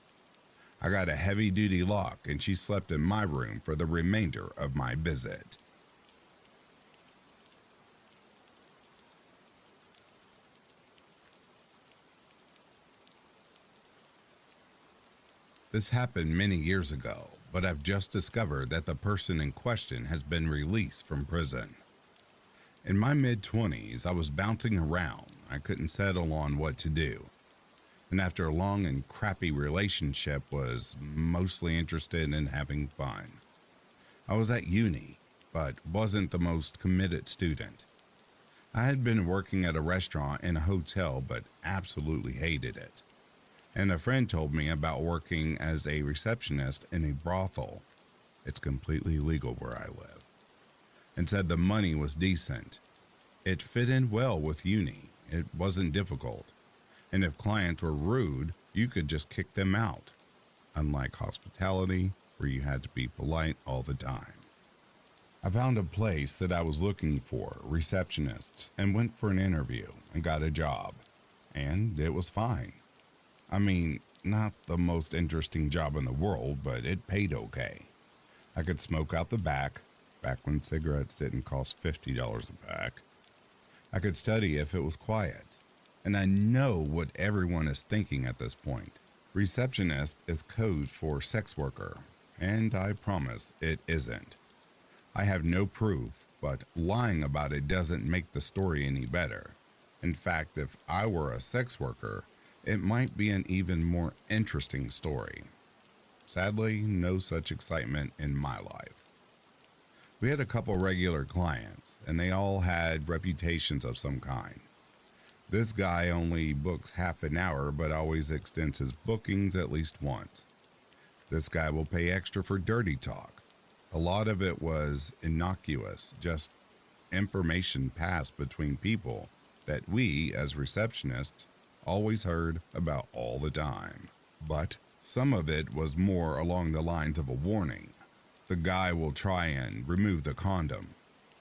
I got a heavy-duty lock and she slept in my room for the remainder of my visit. This happened many years ago, but I've just discovered that the person in question has been released from prison. In my mid-20s, I was bouncing around. I couldn't settle on what to do. And after a long and crappy relationship, was mostly interested in having fun. I was at uni, but wasn't the most committed student. I had been working at a restaurant and a hotel, but absolutely hated it. And a friend told me about working as a receptionist in a brothel. It's completely legal where I live. And said the money was decent. It fit in well with uni. It wasn't difficult. And if clients were rude, you could just kick them out. Unlike hospitality, where you had to be polite all the time. I found a place that I was looking for receptionists and went for an interview and got a job. And it was fine. I mean, not the most interesting job in the world, but it paid okay. I could smoke out the back when cigarettes didn't cost $50 a pack. I could study if it was quiet. And I know what everyone is thinking at this point. Receptionist is code for sex worker, and I promise it isn't. I have no proof, but lying about it doesn't make the story any better. In fact, if I were a sex worker, it might be an even more interesting story. Sadly, no such excitement in my life. We had a couple regular clients, and they all had reputations of some kind. This guy only books half an hour, but always extends his bookings at least once. This guy will pay extra for dirty talk. A lot of it was innocuous, just information passed between people that we, as receptionists, always heard about all the time. But some of it was more along the lines of a warning. The guy will try and remove the condom.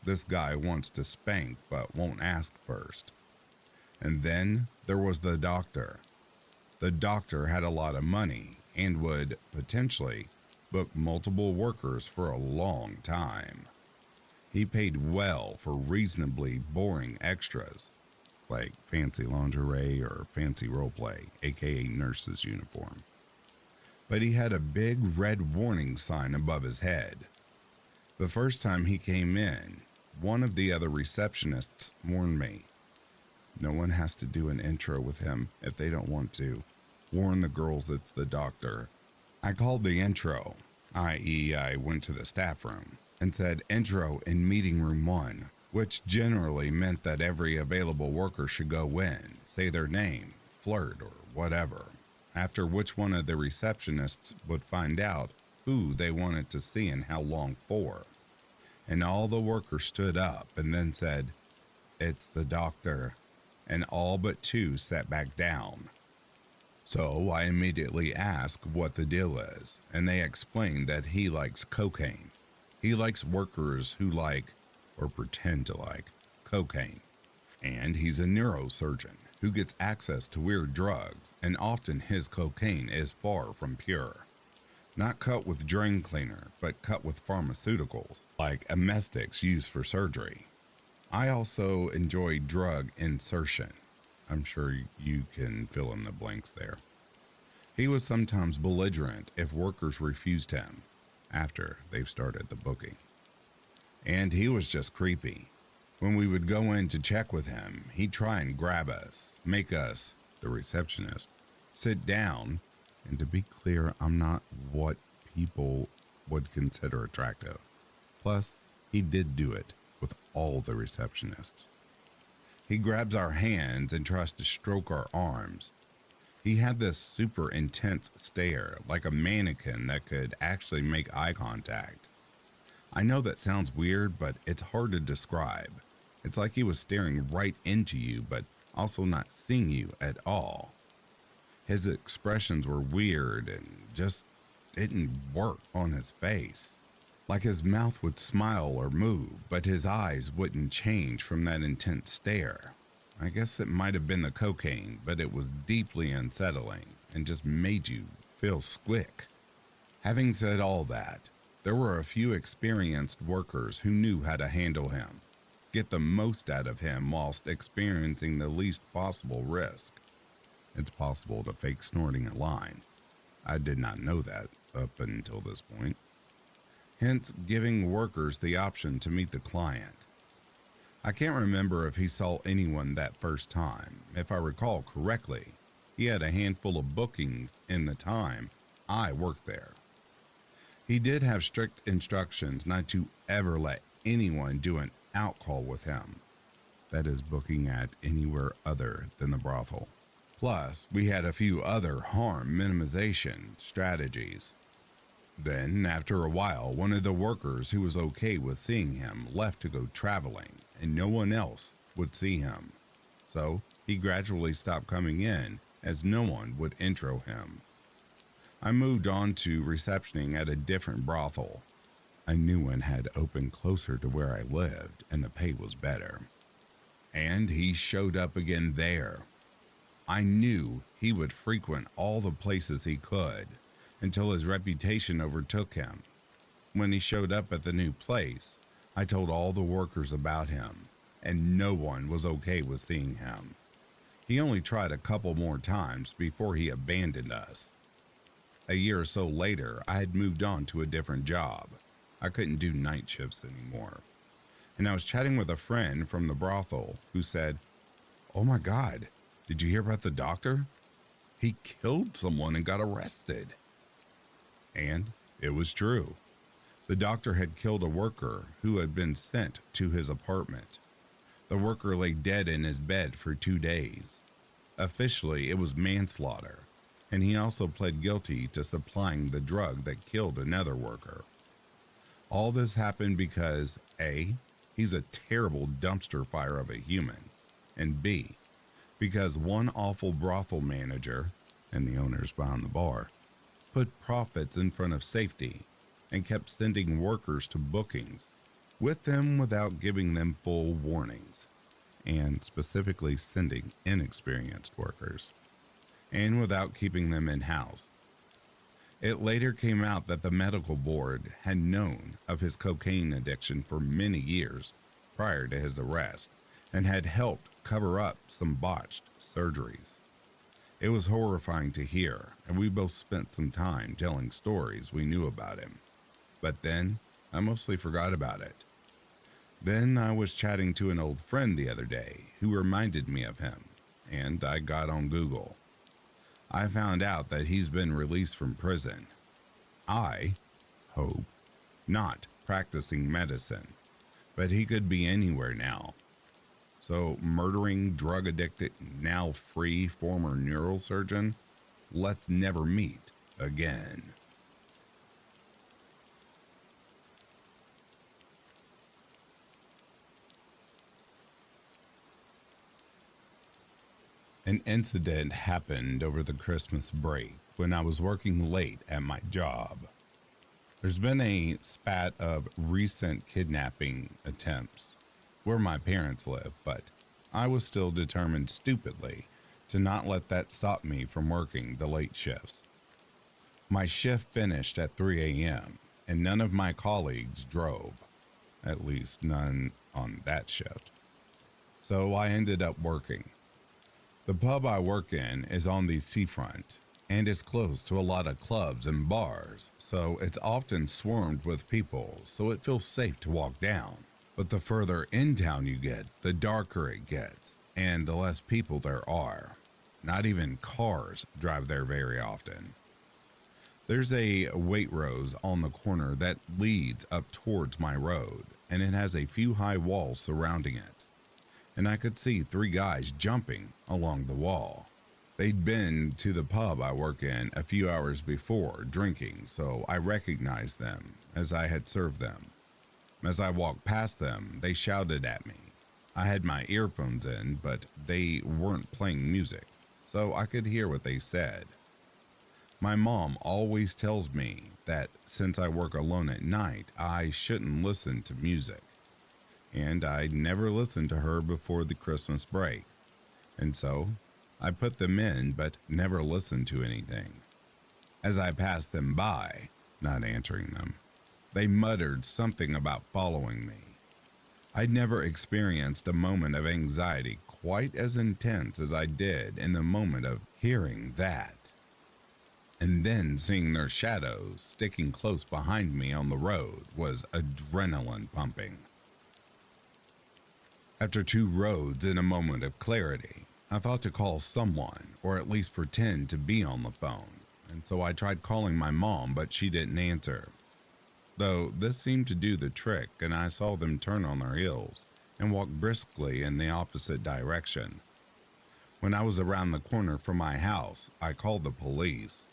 This guy wants to spank but won't ask first. And then there was the doctor. The doctor had a lot of money and would potentially book multiple workers for a long time. He paid well for reasonably boring extras, like fancy lingerie or fancy roleplay, aka nurse's uniform. But he had a big red warning sign above his head. The first time he came in, one of the other receptionists warned me. No one has to do an intro with him if they don't want to. Warn the girls it's the doctor. I called the intro, i.e. I went to the staff room and said intro in meeting room 1, which generally meant that every available worker should go in, say their name, flirt, or whatever, after which one of the receptionists would find out who they wanted to see and how long for. And all the workers stood up and then said, "It's the doctor," and all but 2 sat back down. So I immediately asked what the deal is, and they explained that he likes cocaine. He likes workers who like, or pretend to like, cocaine. And he's a neurosurgeon who gets access to weird drugs, and often his cocaine is far from pure. Not cut with drain cleaner, but cut with pharmaceuticals, like amnestics used for surgery. I also enjoy drug insertion. I'm sure you can fill in the blanks there. He was sometimes belligerent if workers refused him after they've started the booking. And he was just creepy. When we would go in to check with him, he'd try and grab us, make us, the receptionist, sit down. And to be clear, I'm not what people would consider attractive. Plus, he did do it with all the receptionists. He grabs our hands and tries to stroke our arms. He had this super intense stare, like a mannequin that could actually make eye contact. I know that sounds weird, but it's hard to describe. It's like he was staring right into you, but also not seeing you at all. His expressions were weird and just didn't work on his face. Like his mouth would smile or move, but his eyes wouldn't change from that intense stare. I guess it might have been the cocaine, but it was deeply unsettling and just made you feel squick. Having said all that, there were a few experienced workers who knew how to handle him, get the most out of him whilst experiencing the least possible risk. It's possible to fake snorting a line. I did not know that up until this point. Hence, giving workers the option to meet the client. I can't remember if he saw anyone that first time. If I recall correctly, he had a handful of bookings in the time I worked there. He did have strict instructions not to ever let anyone do an out call with him. That is, booking at anywhere other than the brothel. Plus, we had a few other harm minimization strategies. Then, after a while, one of the workers who was okay with seeing him left to go traveling, and no one else would see him. So, he gradually stopped coming in as no one would intro him. I moved on to receptioning at a different brothel. A new one had opened closer to where I lived, and the pay was better. And he showed up again there. I knew he would frequent all the places he could until his reputation overtook him. When he showed up at the new place, I told all the workers about him, and no one was okay with seeing him. He only tried a couple more times before he abandoned us. A year or so later, I had moved on to a different job. I couldn't do night shifts anymore. And I was chatting with a friend from the brothel who said, "Oh my God, did you hear about the doctor? He killed someone and got arrested." And it was true. The doctor had killed a worker who had been sent to his apartment. The worker lay dead in his bed for 2 days. Officially, it was manslaughter, and he also pled guilty to supplying the drug that killed another worker. All this happened because A, he's a terrible dumpster fire of a human, and B, because one awful brothel manager, and the owners behind the bar, put profits in front of safety and kept sending workers to bookings with them without giving them full warnings, and specifically sending inexperienced workers, and without keeping them in-house. It later came out that the medical board had known of his cocaine addiction for many years prior to his arrest and had helped cover up some botched surgeries. It was horrifying to hear, and we both spent some time telling stories we knew about him. But then, I mostly forgot about it. Then I was chatting to an old friend the other day who reminded me of him, and I got on Google. I found out that he's been released from prison. I hope not practicing medicine, but he could be anywhere now. So, murdering, drug-addicted, now free former neurosurgeon, let's never meet again. An incident happened over the Christmas break when I was working late at my job. There's been a spat of recent kidnapping attempts where my parents live, but I was still determined stupidly to not let that stop me from working the late shifts. My shift finished at 3 a.m. and none of my colleagues drove, at least none on that shift. So I ended up working. The pub I work in is on the seafront and is close to a lot of clubs and bars, so it's often swarmed with people, so it feels safe to walk down. But the further in town you get, the darker it gets, and the less people there are. Not even cars drive there very often. There's a Waitrose on the corner that leads up towards my road, and it has a few high walls surrounding it. And I could see 3 guys jumping along the wall. They'd been to the pub I work in a few hours before drinking, so I recognized them as I had served them. As I walked past them, they shouted at me. I had my earphones in, but they weren't playing music, so I could hear what they said. My mom always tells me that since I work alone at night, I shouldn't listen to music. And I never listened to her before the Christmas break. And so, I put them in but never listened to anything. As I passed them by, not answering them, they muttered something about following me. I'd never experienced a moment of anxiety quite as intense as I did in the moment of hearing that. And then seeing their shadows sticking close behind me on the road was adrenaline pumping. After 2 roads in a moment of clarity, I thought to call someone or at least pretend to be on the phone, and so I tried calling my mom, but she didn't answer. Though this seemed to do the trick, and I saw them turn on their heels and walk briskly in the opposite direction. When I was around the corner from my house, I called the police,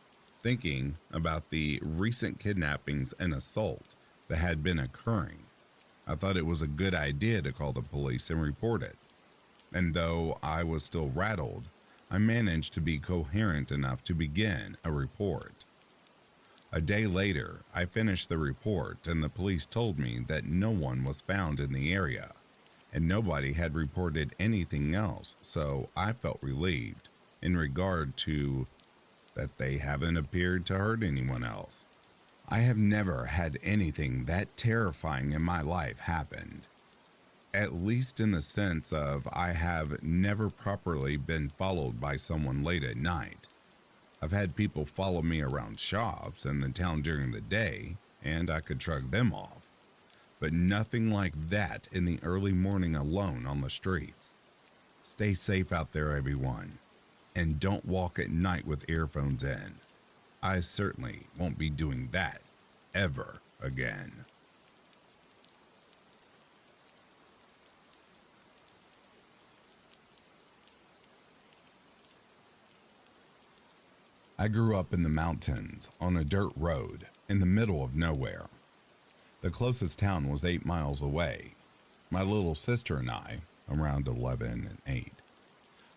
thinking about the recent kidnappings and assaults that had been occurring. I thought it was a good idea to call the police and report it. And though I was still rattled, I managed to be coherent enough to begin a report. A day later, I finished the report and the police told me that no one was found in the area and nobody had reported anything else, so I felt relieved in regard to that they haven't appeared to hurt anyone else. I have never had anything that terrifying in my life happen. At least in the sense of I have never properly been followed by someone late at night. I've had people follow me around shops in the town during the day, and I could shrug them off. But nothing like that in the early morning alone on the streets. Stay safe out there, everyone, and don't walk at night with earphones in. I certainly won't be doing that ever again. I grew up in the mountains on a dirt road in the middle of nowhere. The closest town was 8 miles away. My little sister and I, around 11 and 8,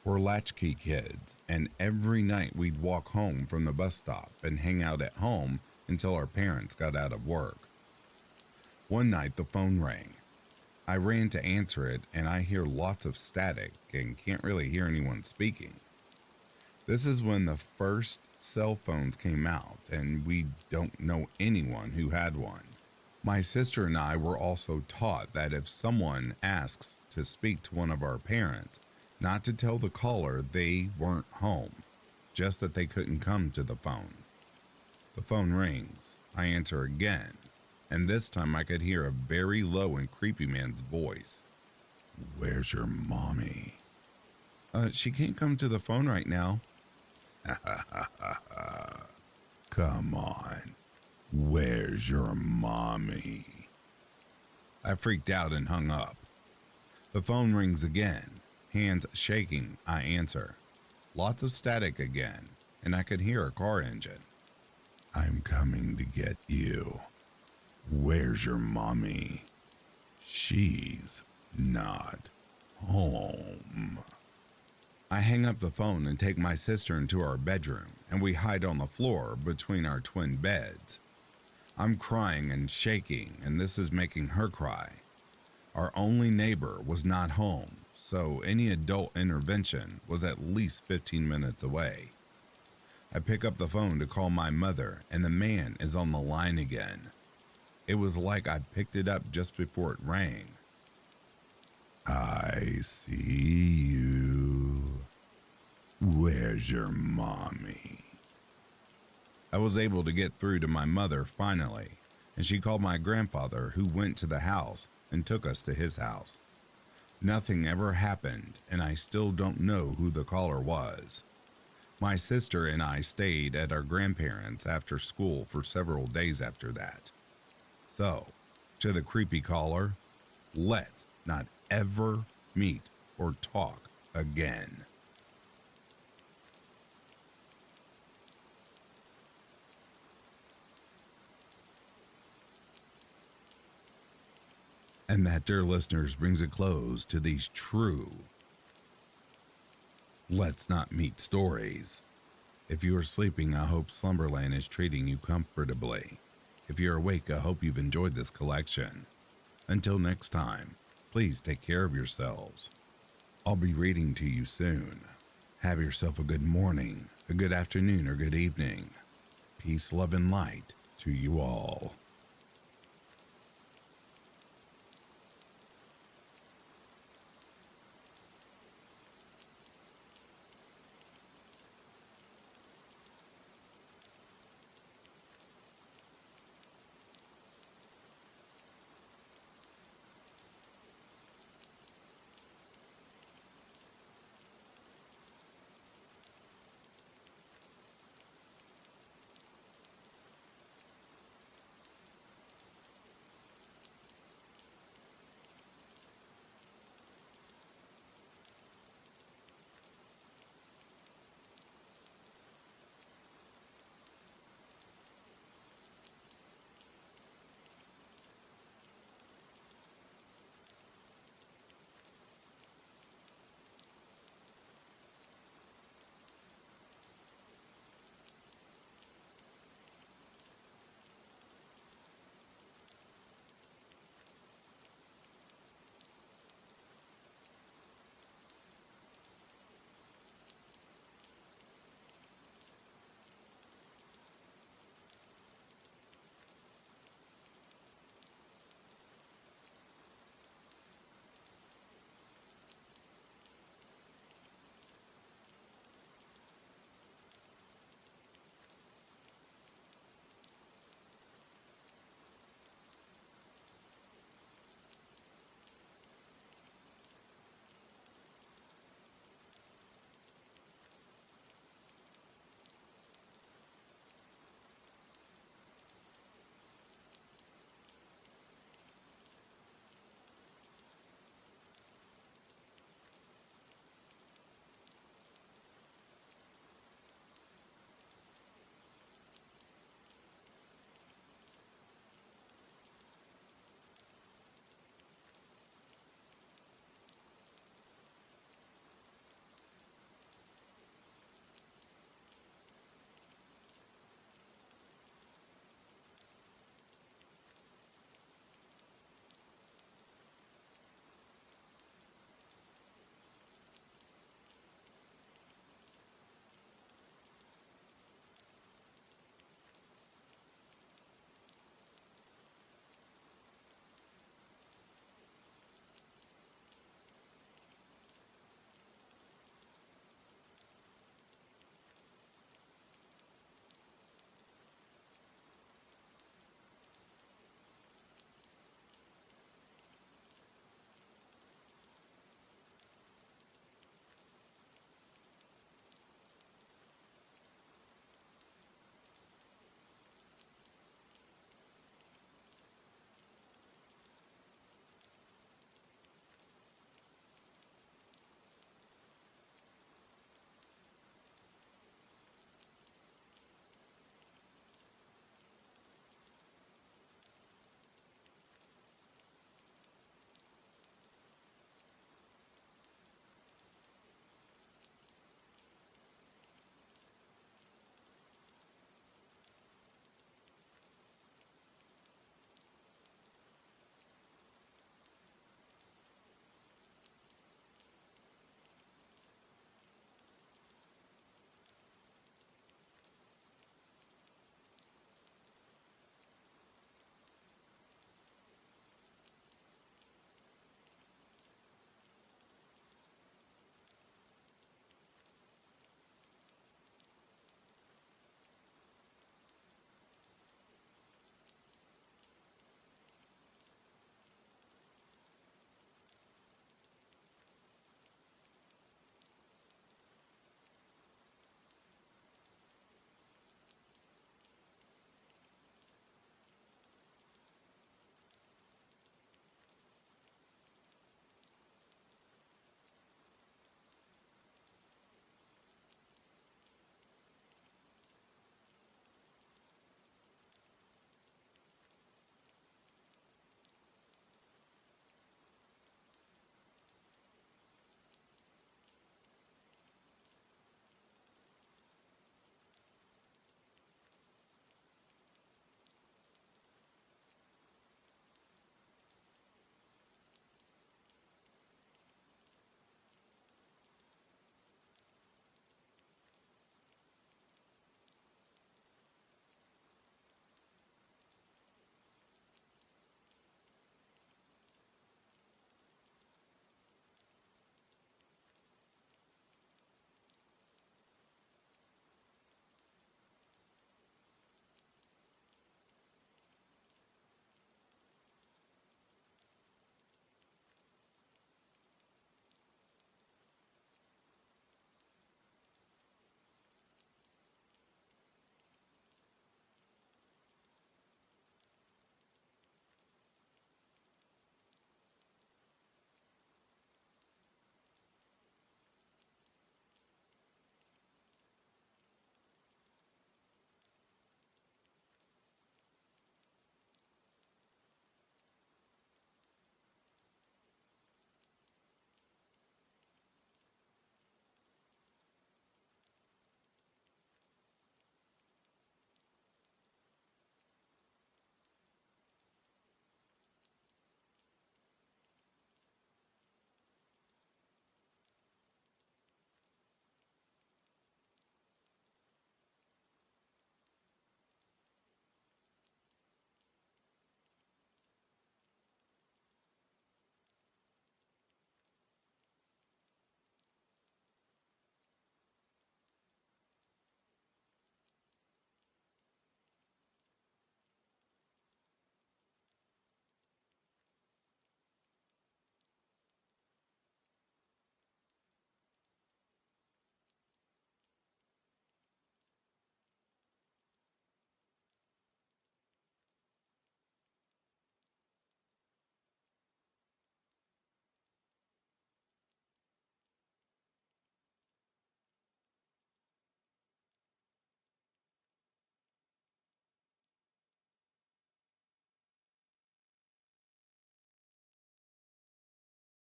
were latchkey kids, and every night we'd walk home from the bus stop and hang out at home until our parents got out of work. One night the phone rang. I ran to answer it, and I hear lots of static and can't really hear anyone speaking. This is when the first cell phones came out, and we don't know anyone who had one. My sister and I were also taught that if someone asks to speak to one of our parents, not to tell the caller they weren't home, just that they couldn't come to the phone. The phone rings. I answer again, and this time I could hear a very low and creepy man's voice. "Where's your mommy?" She can't come to the phone right now." "Come on. Where's your mommy?" I freaked out and hung up. The phone rings again. Hands shaking, I answer. Lots of static again, and I could hear a car engine. "I'm coming to get you. Where's your mommy?" "She's not home." I hang up the phone and take my sister into our bedroom, and we hide on the floor between our twin beds. I'm crying and shaking, and this is making her cry. Our only neighbor was not home, so any adult intervention was at least 15 minutes away. I pick up the phone to call my mother, and the man is on the line again. It was like I picked it up just before it rang. "I see you. Where's your mommy?" I was able to get through to my mother finally, and she called my grandfather, who went to the house and took us to his house. Nothing ever happened, and I still don't know who the caller was. My sister and I stayed at our grandparents' after school for several days after that. So, to the creepy caller, let's not ever meet or talk again. And that, dear listeners, brings a close to these true Let's Not Meet stories. If you are sleeping, I hope Slumberland is treating you comfortably. If you're awake, I hope you've enjoyed this collection. Until next time, please take care of yourselves. I'll be reading to you soon. Have yourself a good morning, a good afternoon, or good evening. Peace, love, and light to you all.